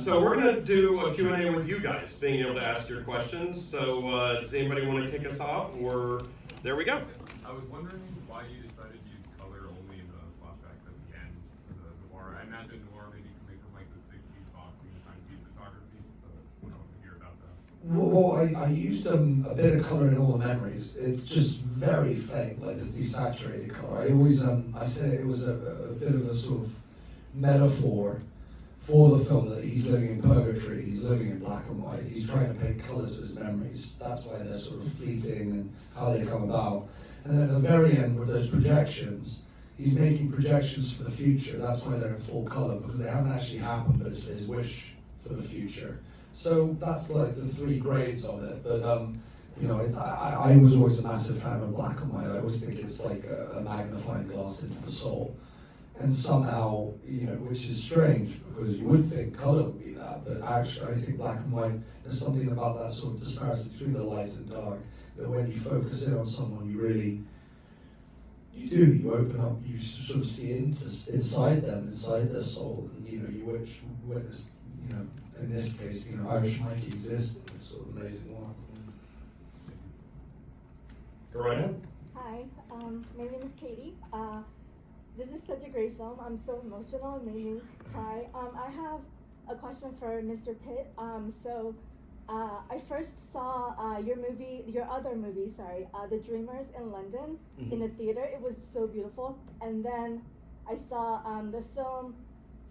So we're going to do a Q&A with you guys, being able to ask your questions. So does anybody want to kick us off? Or there we go. I was wondering why you decided to use color only in the flashbacks at the end of the noir. I imagine noir maybe coming from like the 60s boxing timepiece photography, but I want to hear about that. Well, I used a bit of color in all the memories. It's just very faint, like this desaturated color. I always, I said it was a bit of a sort of metaphor for the film, that he's living in purgatory, he's living in black and white, he's trying to paint color to his memories. That's why they're sort of fleeting and how they come about. And then at the very end with those projections, he's making projections for the future. That's why they're in full color, because they haven't actually happened, but it's his wish for the future. So that's like the 3 grades of it. But you know, I was always a massive fan of black and white. I always think it's like a magnifying glass into the soul. And somehow, you know, which is strange, because you would think color would be that, but actually I think black and white, there's something about that sort of disparity between the light and dark, that when you focus in on someone, you really, you open up, you sort of see inside them, inside their soul, and you know, you witness, you know, in this case, you know, Irish Mike exists in this sort of amazing way. Go right ahead. Hi, my name is Katie. This is such a great film. I'm so emotional. It made me cry. I have a question for Mr. Pitt. I first saw your other movie, The Dreamers in London, in the theater. It was so beautiful. And then I saw the film,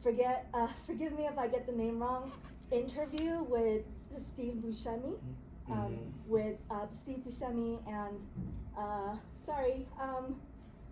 forgive me if I get the name wrong, Interview with Steve Buscemi. With Steve Buscemi and,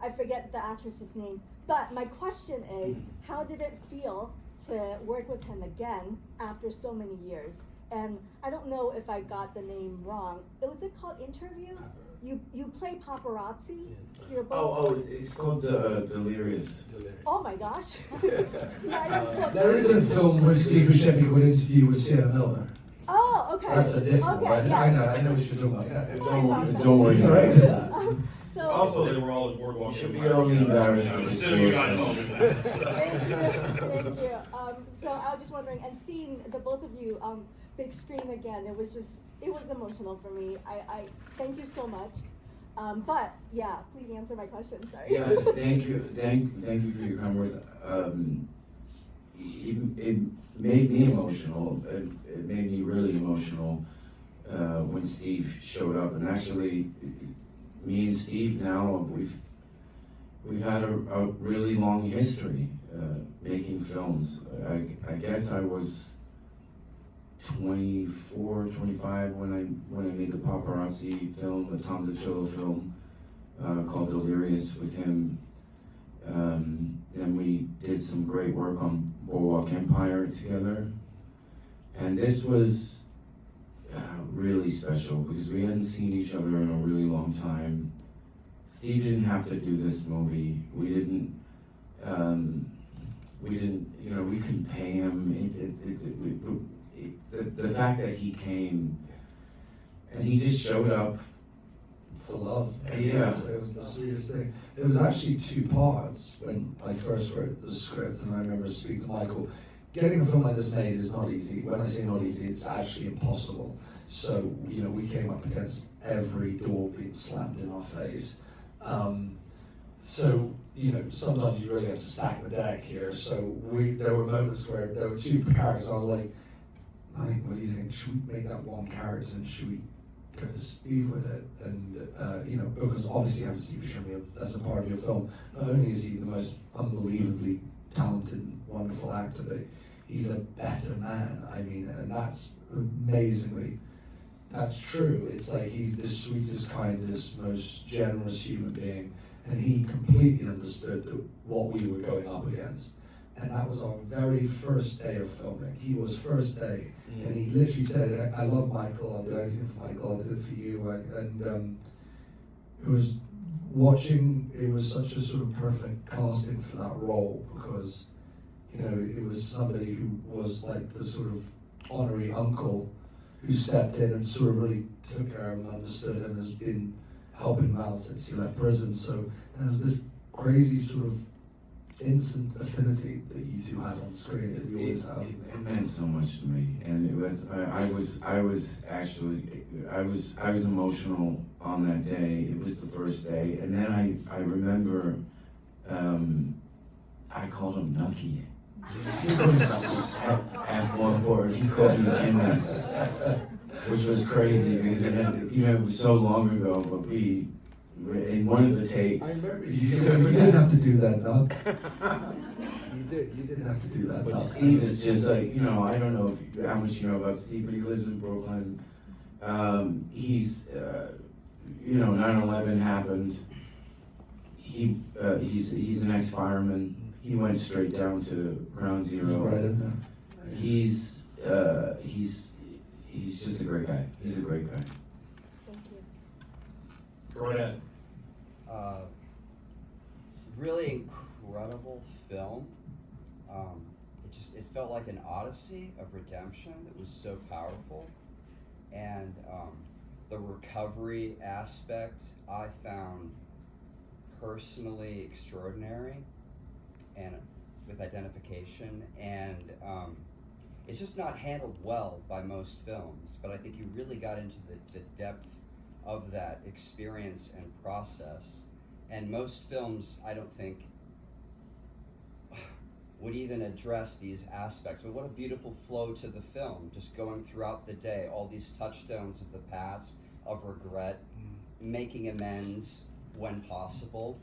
I forget the actress's name. But my question is, how did it feel to work with him again after so many years? And I don't know if I got the name wrong. Was it called Interview? You play paparazzi? You're both. It's called Delirious. Oh my gosh. There is a film where Steve Buscemi would interview with Sienna Miller. Oh, okay. That's a different okay, one. yes. I know what you're talking about. Don't worry. He directed that. Also, they were all at Boardwalk. You should be only embarrassed. I'm assuming you guys told me that. So. Thank you. So I was just wondering, and seeing the both of you big screen again, it was emotional for me. I thank you so much. But yeah, please answer my question. Sorry. Yes, thank you for your kind words. It made me emotional. It made me really emotional when Steve showed up, and actually, me and Steve now we've had a really long history making films. I guess I was 24, 25 when I made the paparazzi film, the Tom DiCillo film called Delirious with him. Then we did some great work on Boardwalk Empire together, and this was really special because we hadn't seen each other in a really long time. Steve didn't have to do this movie. We didn't, you know, we couldn't pay him. The fact that he came and he just showed up For love. Yeah. It was the sweetest thing. It was actually 2 parts when I first wrote the script, and I remember speaking to Michael. Getting a film like this made is not easy. When I say not easy, it's actually impossible. So, you know, we came up against every door being slammed in our face. So, you know, sometimes you really have to stack the deck here. So there were moments where there were 2 characters. I was like, Mike, what do you think? Should we make that one character and should we go to Steve with it? And, you know, because obviously having Steve Buscemi as a part of your film, not only is he the most unbelievably talented and wonderful actor, but he's a better man. I mean, and that's true. It's like he's the sweetest, kindest, most generous human being, and he completely understood what we were going up against. And that was our very first day of filming. He was first day, and he literally said, I love Michael, I'll do anything for Michael, I'll do it for you. And it was watching, it was such a sort of perfect casting for that role, because, you know, it was somebody who was like the sort of honorary uncle who stepped in and sort of really took care of him and understood him and has been helping him out since he left prison. So there was this crazy sort of instant affinity that you two had on screen that you always have. It meant so much to me, and it was. I was actually. I was emotional on that day. It was the first day, and then I remember. I called him Nucky. At one point, he called me Jimmy, which was crazy because it was so long ago. But we, in one of the takes, I remember you didn't have to do that, Doug. You didn't have to do that. But Doug. Steve is just like, I don't know how much you know about Steve, but he lives in Brooklyn. He's, 9/11 happened. He's an ex-fireman. He went straight down to ground zero. Right in there. He's just a great guy. He's a great guy. Thank you. Go right ahead. Really incredible film. It felt like an odyssey of redemption. It was so powerful, and the recovery aspect I found personally extraordinary, and with identification, and it's just not handled well by most films, but I think you really got into the depth of that experience and process, and most films I don't think would even address these aspects. But what a beautiful flow to the film, just going throughout the day, all these touchstones of the past, of regret, making amends when possible,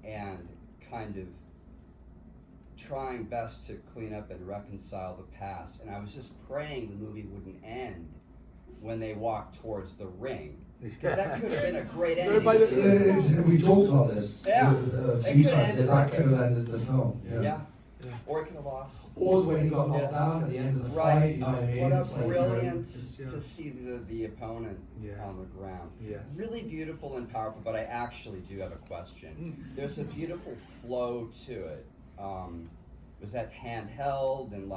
and kind of trying best to clean up and reconcile the past. And I was just praying the movie wouldn't end when they walked towards the ring, because that could have been a great ending. We talked about this Yeah. a It few could times, end that right could have ended the film. Yeah. Or it could have lost. Or when he got knocked down at the end of the fight, you know what I mean? What a It's like, brilliant yeah. to see the opponent Yeah. on the ground. Yeah. Really beautiful and powerful, but I actually do have a question. There's a beautiful flow to it. Was that handheld, and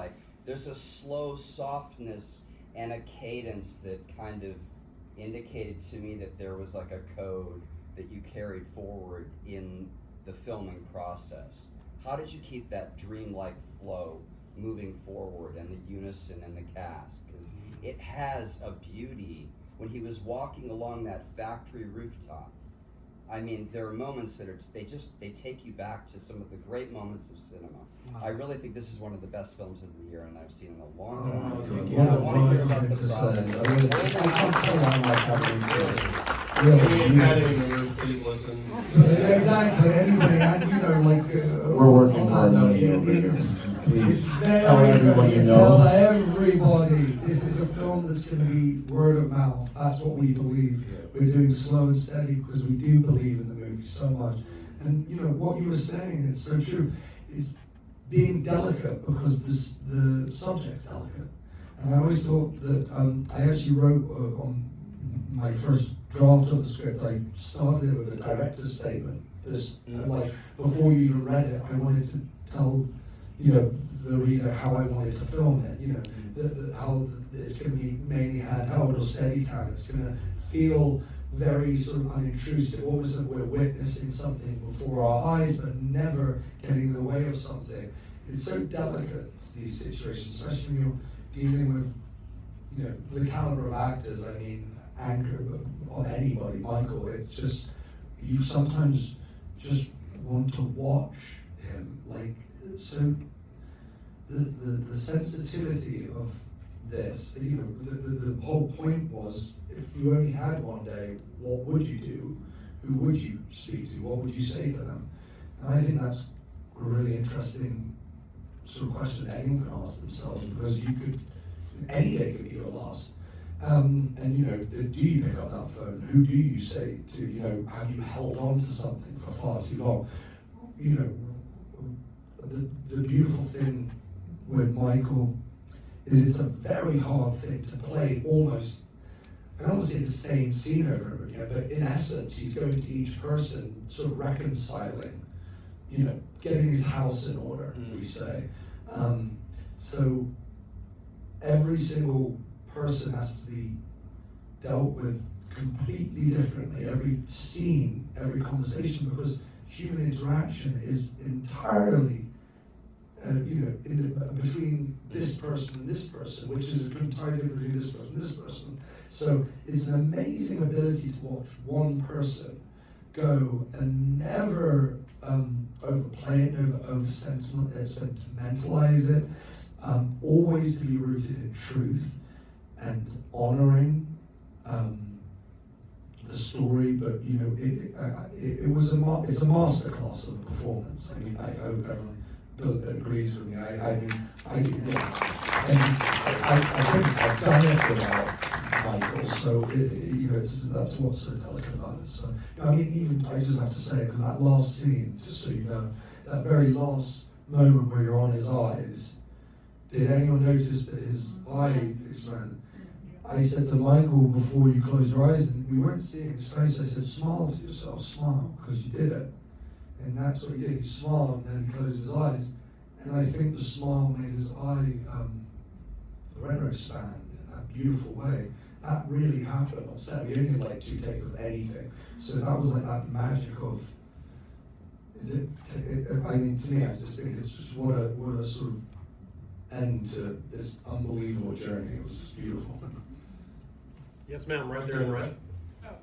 there's a slow softness and a cadence that kind of indicated to me that there was a code that you carried forward in the filming process. How did you keep that dreamlike flow moving forward, and the unison and the cast? Because it has a beauty. When he was walking along that factory rooftop, I mean, there are moments that they take you back to some of the great moments of cinema. I really think this is one of the best films of the year, and I've seen in a long time. I want to hear about the process. I can't say I'm like having Any really, Academy members, please listen. exactly. Anyway, and We're working on hard that on note, it over here. it's Please very, tell everyone you tell know. everybody. This is a film that's going to be word of mouth. That's what we believe. We're doing slow and steady because we do believe in the movie so much. And what you were saying, it's so true. It's being delicate because the subject's delicate. And I always thought that I actually wrote on my first draft of the script, I started with a director's statement. Before you even read it, I wanted to tell the reader how I wanted to film it. How it's going to be mainly handheld or steadicam. It's going to feel very sort of unintrusive, almost like we're witnessing something before our eyes, but never getting in the way of something. It's so delicate, these situations, especially when you're dealing with the caliber of actors. I mean, anger on anybody, Michael. It's just, you sometimes just want to watch him. So the sensitivity of this, the whole point was, if you only had one day, what would you do? Who would you speak to? What would you say to them? And I think that's a really interesting sort of question anyone can ask themselves, because any day could be your last. And do you pick up that phone? Who do you say to? Have you held on to something for far too long? The beautiful thing with Michael is it's a very hard thing to play. Almost, I don't want to say the same scene over and over again, but in essence, he's going to each person, sort of reconciling, getting his house in order, we say. So every single person has to be dealt with completely differently. Every scene, every conversation, because human interaction is entirely, between this person and this person, which is entirely different between this person and this person. So it's an amazing ability to watch one person go and never overplay it, over sentimentalize it, always to be rooted in truth and honoring the story. But it's a masterclass of a performance. I mean, I hope everyone agrees with me. I think I've done it without Michael, so that's what's so delicate about it. So I mean, even I just have to say, because that last scene, just so you know, that very last moment where you're on his eyes, did anyone notice that his eye expanded? I said to Michael before you close your eyes, and we weren't seeing his face, I said, smile to yourself, smile, because you did it. And that's what he did. He smiled and then he closed his eyes. And I think the smile made his eye, the retina expand in that beautiful way. That really happened on set. We only had like 2 takes of anything. So that was like that magic of, I mean, to me, I just think it's just what a sort of end to this unbelievable journey. It was just beautiful. Yes, ma'am, right there in red. Oh.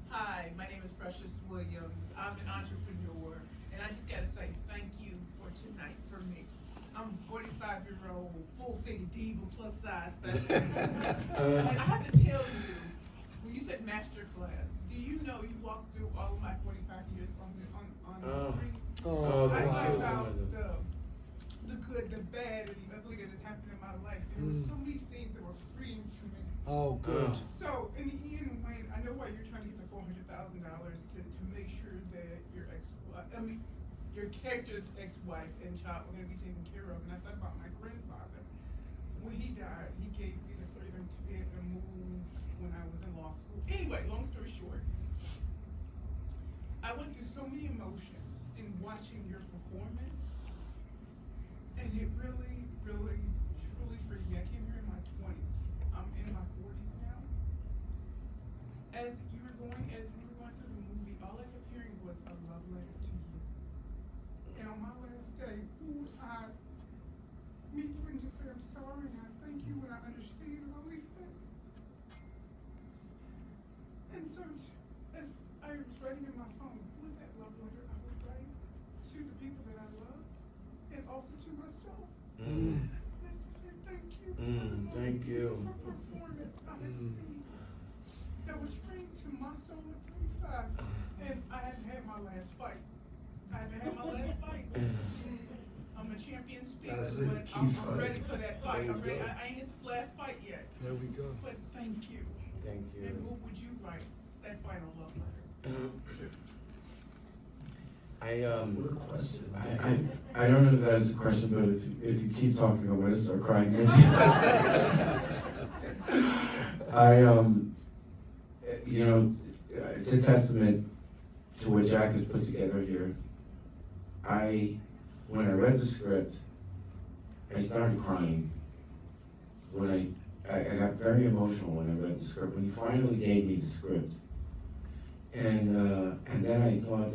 Hi, my name is Precious Williams. I'm an entrepreneur, and I just gotta say thank you for tonight for me. I'm a 45-year-old, full-figure diva, plus size, but and I have to tell you, when you said master class, do you know you walked through all of my 45 years on the screen? I thought about the good, the bad, and the ugly that has happened in my life. There were so many things that were freeing for me. Oh, good. So in the end, when I know why you're trying to get the $400,000 to make sure that your character's ex-wife and child were going to be taken care of, and I thought about my grandfather. When he died, he gave me the freedom to be able to move when I was in law school. Anyway, long story short, I went through so many emotions in watching your performance, and it really, really, truly freed me. I came here in my 20s. I'm in my 40s now. As we were going through the movie, all I kept hearing was a love letter to you. And on my last day, who would I meet for and just say, I'm sorry, and I thank you, and I understand, and all these things. And so, as I was writing in my phone, who was that love letter I would write to the people that I love, and also to myself? That's what I thank you for the most beautiful performance I have seen. That was freeing to my soul at 45, and I hadn't had my last fight. I'm a champion speaker, but I'm ready for that fight. I'm ready. I ain't hit the last fight yet. There we go. But thank you. Thank you. And who would you write that final love letter to? What a question. I don't know if that is a question, but if you keep talking, I'm going to start crying. It's a testament to what Jack has put together here. When I read the script, I started crying. I got very emotional when I read the script. When he finally gave me the script, and then I thought,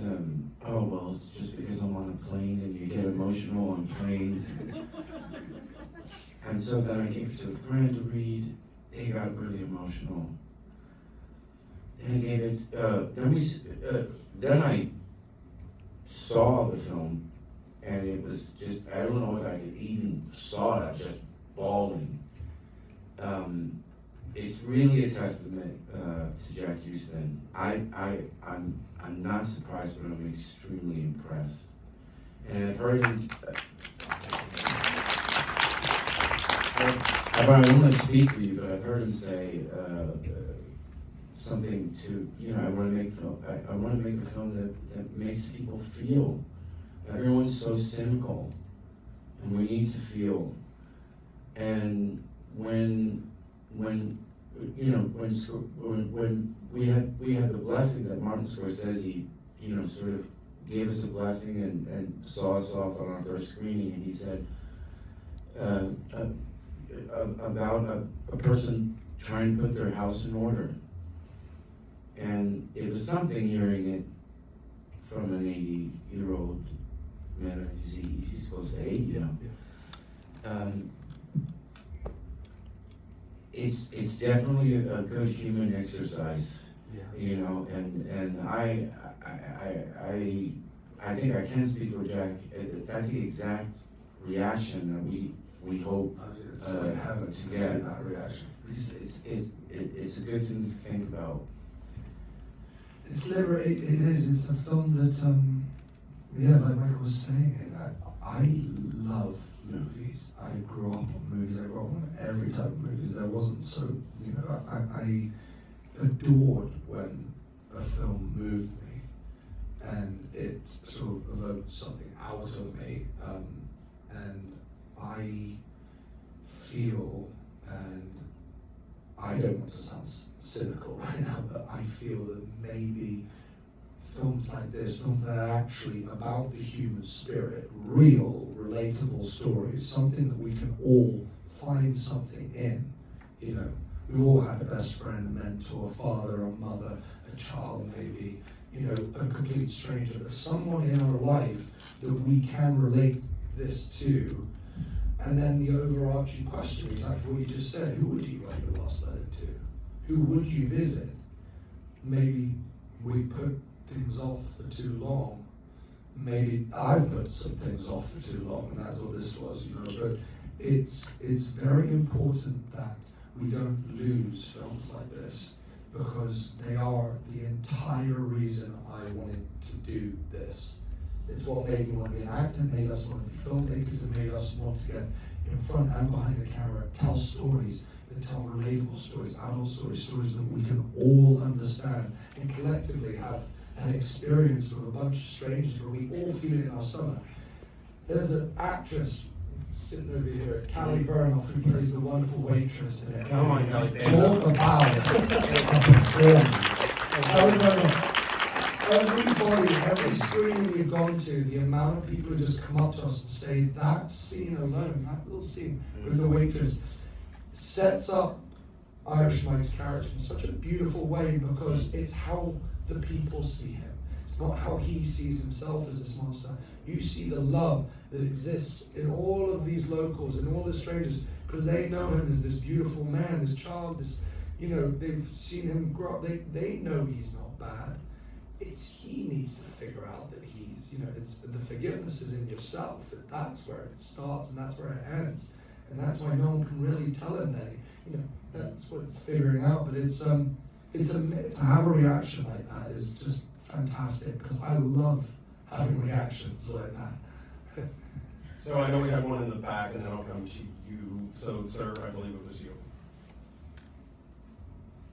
oh well, it's just because I'm on a plane and you get emotional on planes. And so then I gave it to a friend to read. They got really emotional. And I gave it. Then I saw the film, and it was just, I don't know if I could even saw it. I was just bawling. It's really a testament to Jack Huston. I'm not surprised, but I'm extremely impressed. And I've heard him. I don't want to speak for you, but I've heard him say something to, I want to make film. I want to make a film that makes people feel. Everyone's so cynical, and we need to feel. And when we had the blessing that Martin Scorsese, sort of gave us a blessing and saw us off on our first screening, and he said about a person trying to put their house in order. And it was something hearing it from an 80-year-old man. He's close to 80 now. It's definitely a good human exercise, you know, and I think I can speak for Jack. That's the exact reaction that we hope It's like heaven to see get. that reaction. It's a good thing to think about. It's it is. It's a film that, yeah, like Michael was saying, I love movies. I grew up on movies. I grew up on every type of movies. There wasn't so, you know, I adored when a film moved me and it sort of evoked something out of me. And I feel, and I don't want to sound cynical right now, but I feel that maybe films like this, films that are actually about the human spirit, real, relatable stories, something that we can all find something in. You know, we all had a best friend, a mentor, a father, a mother, a child maybe, you know, a complete stranger, but someone in our life that we can relate this to. And then the overarching question, exactly what you just said, who would you write your last letter to? Who would you visit? Maybe we put things off for too long. Maybe I put some things off for too long, and that's what this was, you know. But it's very important that we don't lose films like this, because they are the entire reason I wanted to do this. It's what made me want to be an actor, made us want to be filmmakers, and made us want to get in front and behind the camera, tell stories, that tell relatable stories, adult stories, stories that we can all understand, and collectively have an experience with a bunch of strangers where we all feel it in our stomach. There's an actress sitting over here, Callie Vernoff, who plays the wonderful waitress in it. Come on, Callie, stand Talk up. about a performance. Callie Vernoff. Everybody, every screening we've gone to, the amount of people who just come up to us and say that scene alone, that little scene with the waitress, sets up Irish Mike's character in such a beautiful way, because it's how the people see him. It's not how he sees himself as this monster. You see the love that exists in all of these locals and all the strangers, because they know him as this beautiful man, this child, this, you know, they've seen him grow up. They know he's not bad. It's he needs to figure out that he's, you know, it's the forgiveness is in yourself. That's where it starts and that's where it ends, and that's why no one can really tell him that. You know, that's what it's figuring out. But to have a reaction like that is just fantastic, because I love having reactions like that. So I know we have one in the back, and then I'll come to you. So, sir, I believe it was you.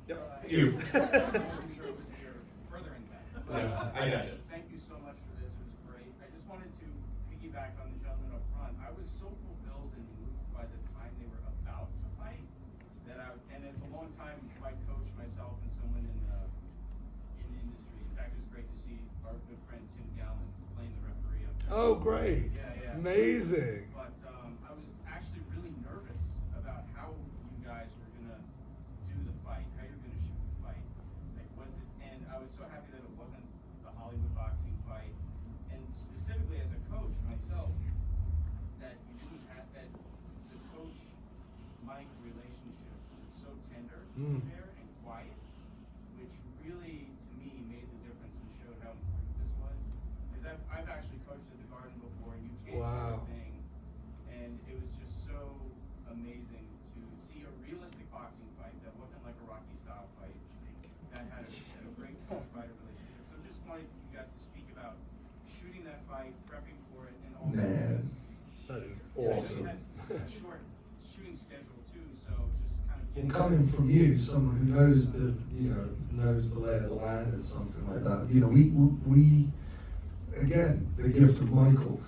Yep, you. Yeah, I got you. Thank you so much for this. It was great. I just wanted to piggyback on the gentleman up front. I was so fulfilled and moved by the time they were about to fight that and as a long time fight coach myself and someone in the industry. In fact, it was great to see our good friend Tim Gallen playing the referee up there. Oh, great! Yeah. Amazing. But I was actually really nervous about how you guys were gonna do the fight, how you're gonna shoot the fight. Like, was it? And I was so happy that it wasn't the Hollywood boxing fight, and specifically as a coach myself, that you didn't have that. The coach-Mike relationship was so tender, there, and quiet, which really, to me, made the difference and showed how important this was. Because I've actually coached at the Garden before, and you can't do anything, and it was just so amazing to see a realistic boxing fight that wasn't like a Rocky style fight, that had a great coach-fighter relationship. So just wanted you guys to speak about shooting that fight, prepping for it, and also Man, that is awesome. you had a short shooting schedule too, so just kind of And coming from you, someone who knows the, you know, knows the lay of the land and something like that. You know, we again, the gift of Michael.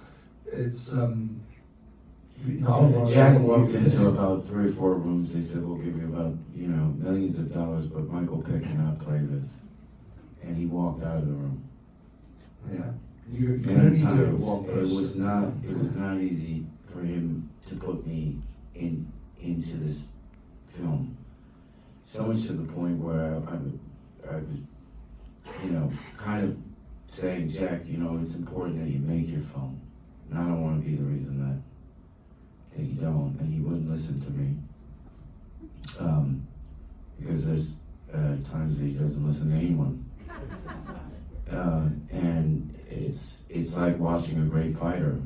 It's Jack walked into about 3 or 4 rooms. They said, we'll give you about, you know, millions of dollars, but Michael Pitt cannot play this. And he walked out of the room. Yeah, you can Many only do it times, one it was person. not easy for him to put me into this film. So much to the point where I was, you know, kind of saying, Jack, you know, it's important that you make your film. And I don't want to be the reason that you don't. And he wouldn't listen to me. Because there's times that he doesn't listen to anyone. And it's like watching a great fighter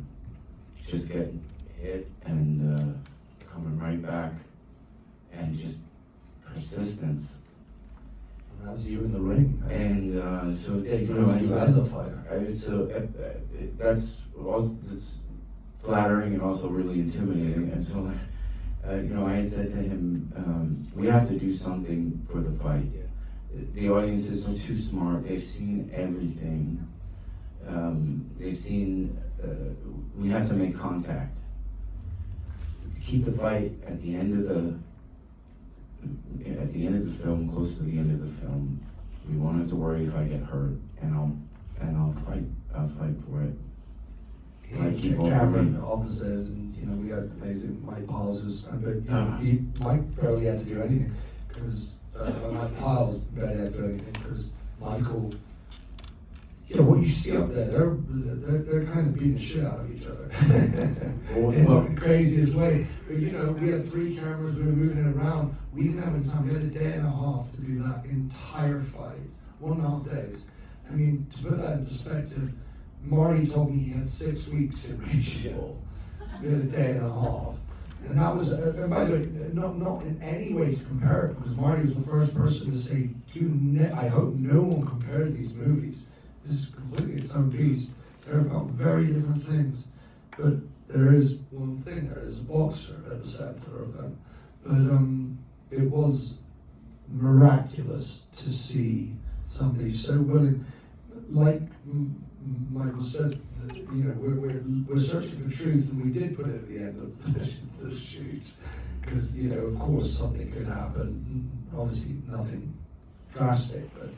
just getting hit and coming right back, and just persistence. And that's you in the ring. And so yeah, you You know, as a fighter. That's flattering and also really intimidating. And so, you know, I had said to him, we have to do something for the fight. Yeah. The audiences are too smart. They've seen everything. They've seen. We have to make contact. Keep the fight at the end of the film, close to the end of the film. We won't have to worry if I get hurt, and I'll fight. I'll fight for it. Like keep on Cameron moving. opposite, and you know we had amazing Mike Piles who's, but you know, Mike barely had to do anything because Mike Piles barely had to do anything because Michael. You know what you see up there, they're kind of beating the shit out of each other in the craziest way. But you know, we had 3 cameras, we were moving it around. We didn't have any time. We had a day and a half to do that entire fight, 1.5 days. I mean, to put that in perspective, Marty told me he had 6 weeks in Raging Bull. We had a day and a half. And that was, and by the way, not in any way to compare it, because Marty was the first person to say, I hope no one compares these movies. This is completely its own beast. They're about very different things. But there is one thing, there is a boxer at the center of them. But it was miraculous to see somebody so willing, like Michael said, that, you know, we're searching for truth, and we did put it at the end of the shoot. Because, you know, of course something could happen, obviously nothing drastic, but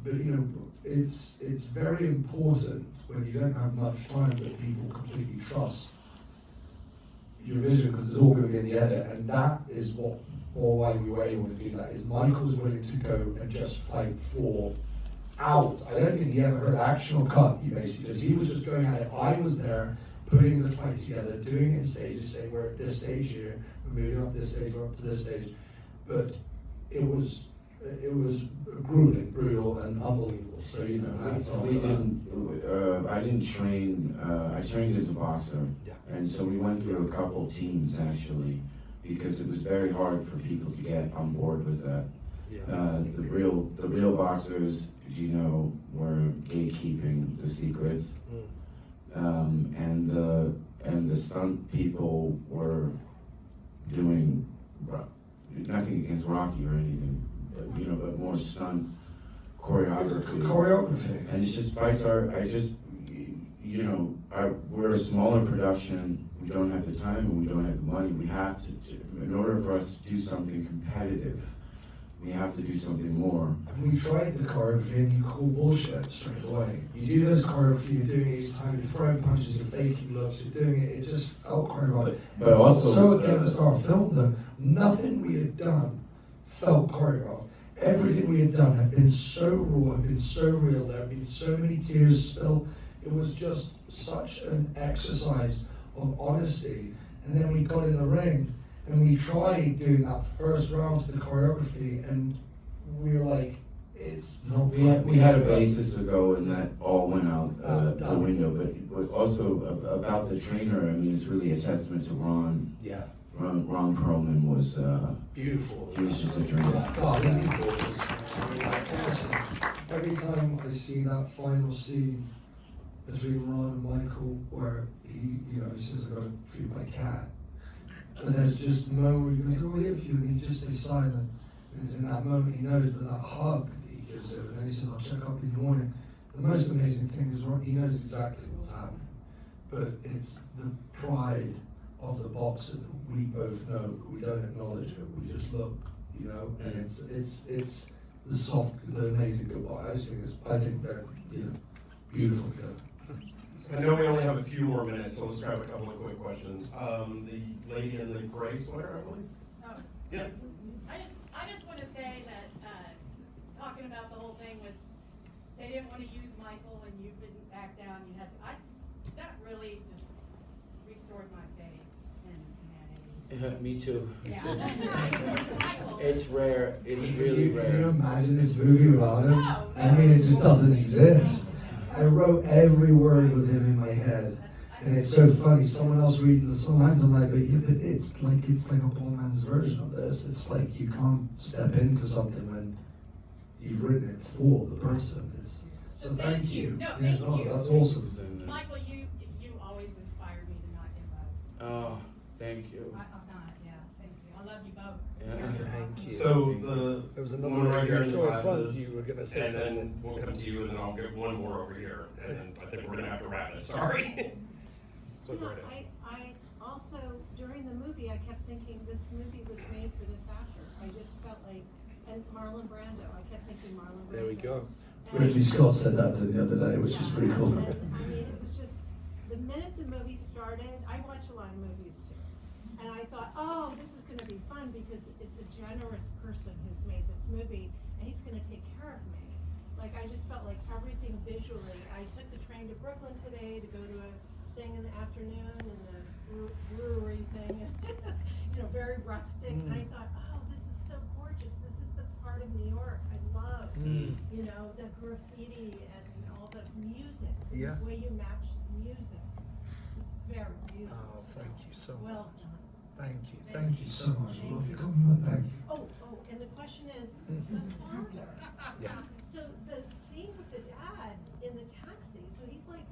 you know, it's very important when you don't have much time that people completely trust your vision, because it's all going to be in the edit, and that is why we were able to do that. Is Michael was willing to go and just fight for hours. I don't think he ever heard action or cut. He basically he was just going at it. I was there putting the fight together, doing it in stages, saying we're at this stage here, we're moving up this stage, we're up to this stage, but it was grueling, brutal, and unbelievable. So you know, I didn't train. I trained as a boxer, Yeah. and so we went through a couple teams actually, because it was very hard for people to get on board with that. Yeah. The real boxers, you know, were gatekeeping the secrets, and the stunt people were doing nothing against Rocky or anything. You know, but more stunt choreography. And it's just fights are, you know, we're a smaller production, we don't have the time and we don't have the money. We have to, in order for us to do something competitive, we have to do something more. And we tried the choreography and you call bullshit straight away. You do this choreography, you're doing it each time, you're throwing punches, you're faking looks, you're doing it, it just felt choreographed. But also, so against our film though, nothing we had done felt choreographed. Everything we had done had been so raw, had been so real, there had been so many tears spilled. It was just such an exercise of honesty. And then we got in the ring and we tried doing that first round to the choreography, and we were like, it's not we had a basis to go, and that all went out the window. But also about the trainer, I mean, it's really a testament to Ron. Yeah. Ron Perlman was beautiful. He was just a dream. God, isn't he gorgeous? I mean, like, honestly, every time I see that final scene between Ron and Michael, where he says, "I gotta feed my cat," and there's just a moment where he goes, "Oh, here for you," and he just stays silent. And it's in that moment he knows, but that hug that he gives him, and then he says, "I'll check up in the morning." The most amazing thing is he knows exactly what's happening, but it's the pride of the boxer that we both know, but we don't acknowledge it. We just look, you know, and it's the amazing goodbye. I think they're, you know, beautiful together. I know we only have a few more minutes, so let's grab a couple of quick questions. The lady in the gray sweater, I believe. Oh. Yeah. I just want to say that talking about the whole thing with they didn't want to use Michael and you couldn't back down. You had that really just restored my faith in humanity. Me too. Yeah. It's rare. It's really Can you rare. imagine this movie without him? No, I mean, it just doesn't exist. I wrote every word with him in my head. And it's so funny, someone else reading the lines, I'm like, but it's like a poor man's version of this. It's like you can't step into something when you've written it for the person. So thank you. No, Yeah, thank no, you. that's awesome. Michael, you always inspired me to not give up. Oh, thank you. I'm not, yeah, thank you. I love you both. Yeah. Thank you. So There was the another one right lady here I in the saw in front, glasses, you were gonna say and then something. we'll come to you, and then I'll get one more over here, and then I think we're gonna have to wrap it, sorry. So You know, right ahead. I also, during the movie, I kept thinking this movie was made for this actor. I just felt like, and Marlon Brando, I kept thinking Marlon Brando. There we go. And- Ridley Scott said that to me the other day, which is pretty cool. And, I mean, it was just, the minute the movie started, I watch a lot of movies too. And I thought, oh, this is gonna be fun because it's a generous person who's made this movie and he's gonna take care of me. Like, I just felt like everything visually, I took the train to Brooklyn today to go to a thing in the afternoon and the brewery thing, you know, very rustic. And I thought, oh, this is so gorgeous. This is the part of New York I love. You know, the graffiti and all the music, Yeah. the way you match the music is very beautiful. Oh, thank you so Well much. done. Thank you. Thank you so much. Love your compliment. Thank you. Oh, and the question is, the father. Yeah. So the scene with the dad in the taxi, so he's like,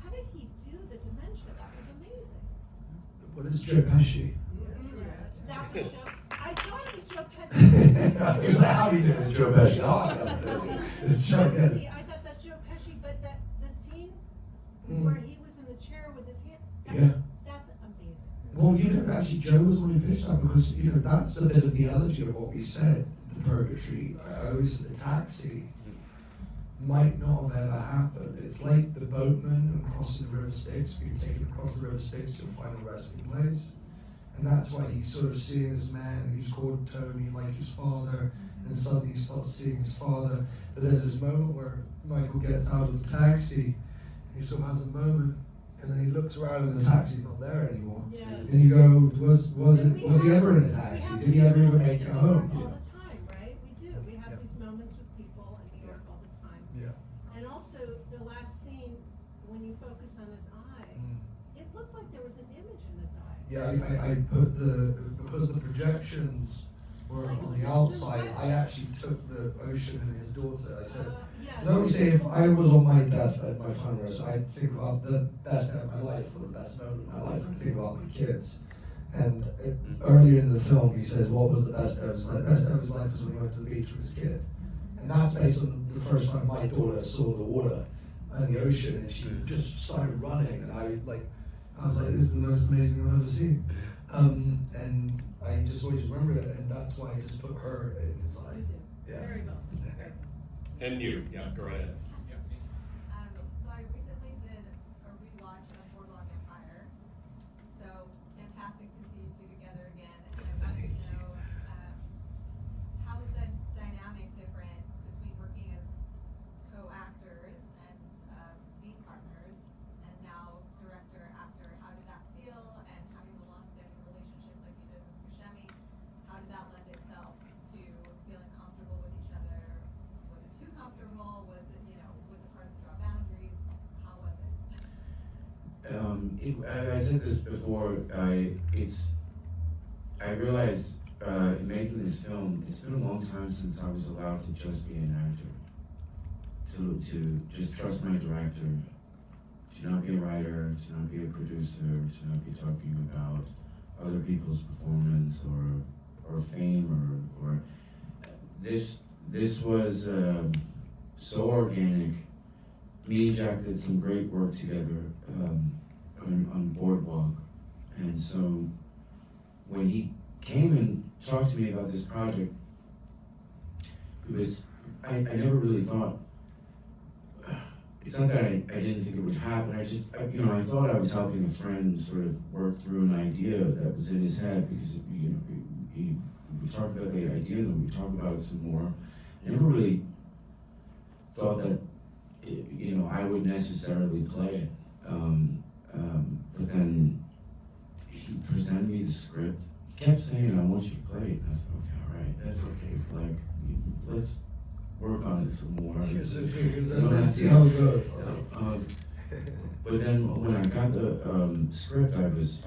how did he do the dementia? That was amazing. What is Joe Pesci? That was Joe, I thought it was Joe Pesci. Is that how you do it, Joe Pesci? Oh, I love it. It's Joe Pesci. See, I thought that's Joe Pesci, but the scene Mm. where he was in the chair with his hand, Yeah. that's amazing. Well, you know, actually, Joe was the one who pitched that because, you know, that's a bit of the elegy of what we said, the purgatory. I always said the taxi might not have ever happened. It's like the boatman and crossing the River Styx, being taken across the River Styx to a final resting place. And that's why he's sort of seeing this man, and he's called Tony like his father, and suddenly he starts seeing his father. But there's this moment where Michael gets out of the taxi, and he sort of has a moment, and then he looks around and the taxi's not there anymore. Yeah. And you go, was he ever in a taxi? Did he ever even make it home? All the time, right? We do. We have these moments with people in New York all the time. Yeah. And also, the last scene, when you focus on his eye, it looked like there was an image in his eye. Yeah, I put because the projections were on the outside, I actually took the ocean and his daughter. I said, Yeah. let me say, if I was on my deathbed, my final rest, I'd think about the best day of my life or the best moment of my life. I'd think about my kids. And earlier in the film, he says, what was the best day of his life? The best day of his life was when he went to the beach with his kid. And that's based on the first time my daughter saw the water and the ocean, and she just started running, and I was like, this is the most amazing I've ever seen. And I just always remembered it, and that's why I just put her in his eye. Yeah. Very well. And you, yeah, go right ahead. So I recently did a rewatch of Boardwalk Empire. So fantastic to see you two together again. And I wanted to know, how is the dynamic different between working as co-actors and scene partners, and now director, actor? How did that feel? And having the long-standing relationship like you did with Buscemi, how did that lend itself to feeling comfortable with each other? Was it too comfortable? Was it, was it hard to draw boundaries? How was it? I said this before. I realized in making this film, it's been a long time since I was allowed to just be an actor, to just trust my director, to not be a writer, to not be a producer, to not be talking about other people's performance or fame or this was so organic. Me and Jack did some great work together on Boardwalk, and so when he came and talked to me about this project, I never really thought. It's not that I didn't think it would happen. I thought I was helping a friend sort of work through an idea that was in his head, because we talked about the idea and we talked about it some more. I never really thought that, you know, I would necessarily play it. But then he presented me the script. He kept saying, I want you to play it. And I said, okay, all right, that's okay. Like, let's work on it some more. Here's the You figures, know, let's that's see it. how it goes. But then when I got the script, I was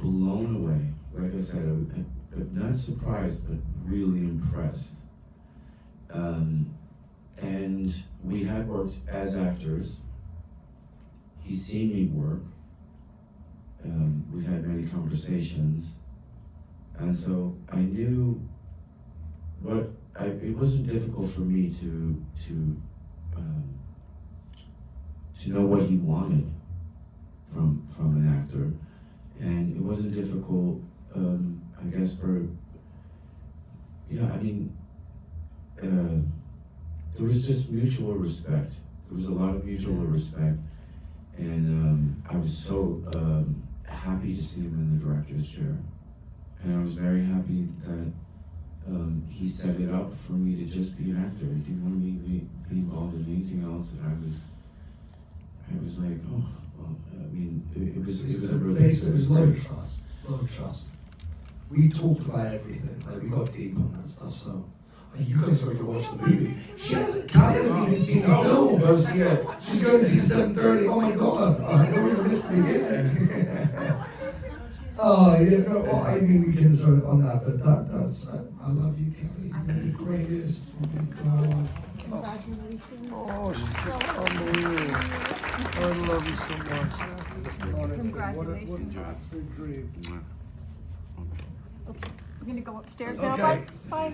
blown away. Like I said, but not surprised, but really impressed. And we had worked as actors. He's seen me work. We've had many conversations, and so I knew it wasn't difficult for me to know what he wanted from an actor, and it wasn't difficult, I guess, there was just mutual respect. There was a lot of mutual respect, and I was so happy to see him in the director's chair, and I was very happy that he set it up for me to just be an actor. He didn't want me to be involved in anything else, and I was like, oh, well, I mean, it was a really Basically, it was love of trust. We talked about everything, like we got deep on that stuff, so. You guys already watched the movie. Callie hasn't even seen the film. She's going to see 7:30. Oh my god! I know we're going to miss the beginning. Oh, yeah, no, well, I mean, we can sort of on that, but that's. I love you, Kelly. You're the greatest. Oh my god. Congratulations. Oh, she's just unbelievable. I love you so much. Honestly, what an absolute dream. Okay, we're gonna go upstairs Okay. now. Bye. Bye.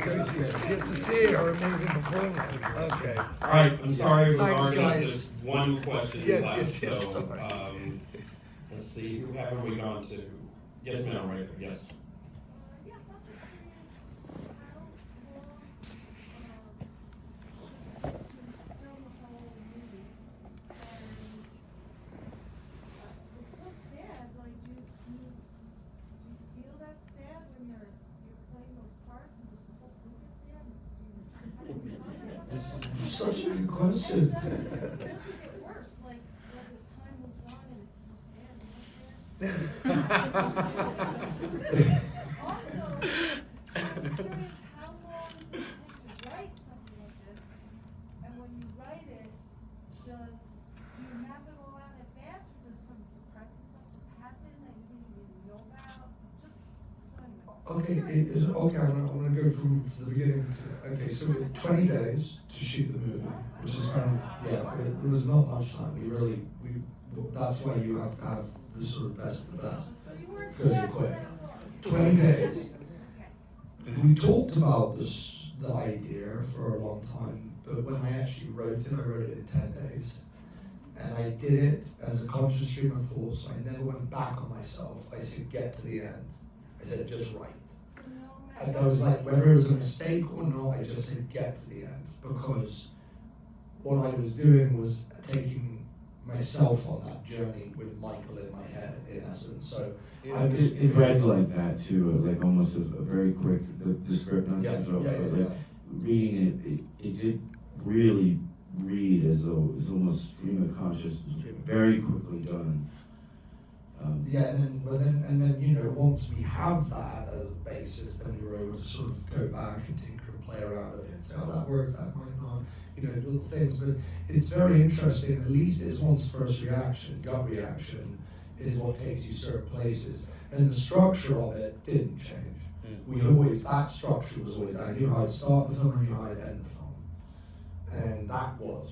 She has to see her amazing performance. Okay. All right, I'm sorry, we've Thanks, already guys. just one question Yes, left, yes, yes, so, sorry. let's see, who haven't we gone to? Yes, ma'am, right there, yes. Yes, I'm just curious, how long, film the whole movie, and, it's so sad, like, do you feel that sad when you're playing those parts, and does the whole crew get sad? How do you Such a good question. Does it get worse, like, as time moves on and it's so sad, Also, I'm curious, how long does it take to write something like this? And when you write it, do you map it all out in advance, or does some surprising stuff just happen that you didn't even know about? Just so anyway. Okay, I'm gonna go from the beginning to, okay, so we had 20 days to shoot the movie, which is kind of, it was not much time. That's why you have to have the sort of best of the best. So you weren't Because sad you're for quick. that long? 20 days. Okay. We talked about the idea for a long time, but when I actually wrote it in 10 days. And I did it as a conscious stream of thought, so I never went back on myself. I said, get to the end. I said, just write. So no And matter. I was like, whether it was a mistake or not, I just said, get to the end. Because what I was doing was taking myself on that journey with Michael in my head, in essence. So It read like that too, like almost a very quick, the script, not to interrupt, but like reading it did really read as though it's almost stream of consciousness, very quickly done. and then once we have that as a basis, then we were able to sort of go back and tinker and play around a bit, say, oh, that works, that might not, little things. But it's very interesting. At least it's one's first reaction, gut reaction, is what takes you certain places, and the structure of it didn't change. That structure was always, I knew how I'd start the film, I knew how I'd end the film. And that was,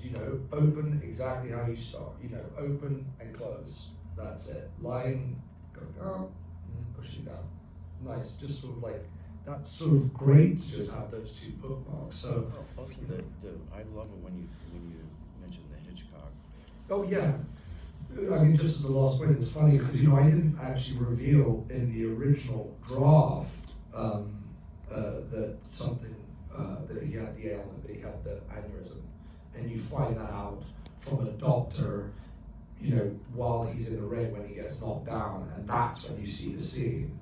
open exactly how you start, open and close. That's it. Line, going up, pushing down. Nice, just sort of like, that's sort of great to just have those two bookmarks. So, Also, I love it when you mention the Hitchcock. oh yeah. I mean, just as the last point, it's funny because, I didn't actually reveal in the original draft that something, that he had the ailment, that he had the aneurysm. And you find that out from a doctor, while he's in the ring when he gets knocked down, and that's when you see the scene.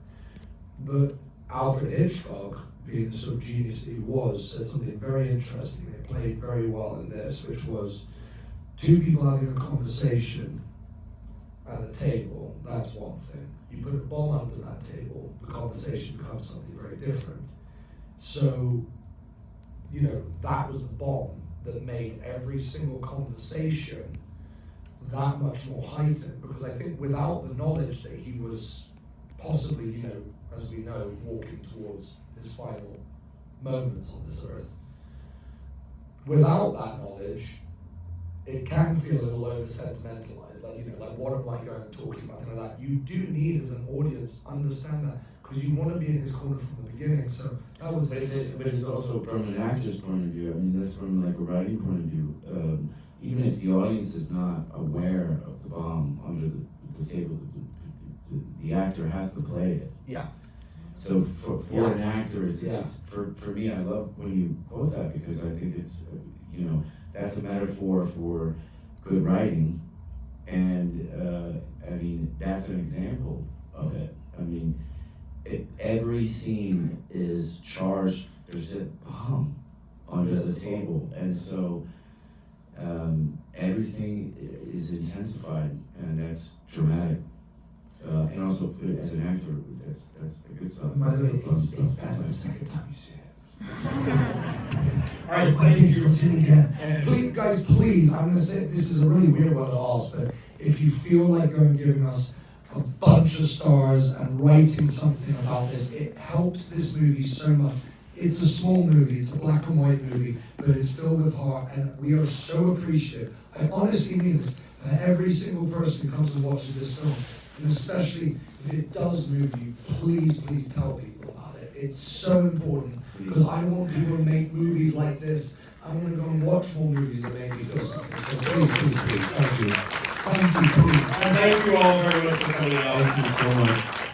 But Alfred Hitchcock, being the sort of genius that he was, said something very interesting. They played very well in this, which was two people having a conversation at a table, that's one thing. You put a bomb under that table, the conversation becomes something very different. So, you know, that was the bomb that made every single conversation that much more heightened, because I think without the knowledge that he was possibly, you know, as we know, walking towards his final moments on this earth, without that knowledge, it can feel a little over-sentimentalized, like, you know, like what am I going and talking about, things like that. You do need, as an audience, understand that, because you want to be in his corner from the beginning, so that was... But it's also from an actor's point of view. I mean, that's from like a writing point of view. Even if the audience is not aware of the bomb under the table, the actor has to play it. Yeah. So for an actor, it's for me, I love when you quote that, because I think it's, you know, that's a metaphor for good writing, and I mean, that's an example of it. I mean, every scene is charged. There's a bomb under the table, and so everything is intensified, and that's dramatic. And also, as an actor, that's a good stuff. By the way, it's better the second time you see it. All right, please continue again. Please, guys, please, I'm going to say this is a really weird one to ask, but if you feel like going and giving us a bunch of stars and writing something about this, it helps this movie so much. It's a small movie, it's a black and white movie, but it's filled with heart, and we are so appreciative. I honestly mean this, for every single person who comes and watches this film, and especially if it does move you, please, please tell people about it. It's so important, because I want people to make movies like this. I want to go and watch more movies that make me feel something. So please, please, please, thank you. Thank you, please. Thank you all very much for coming out. Thank you so much.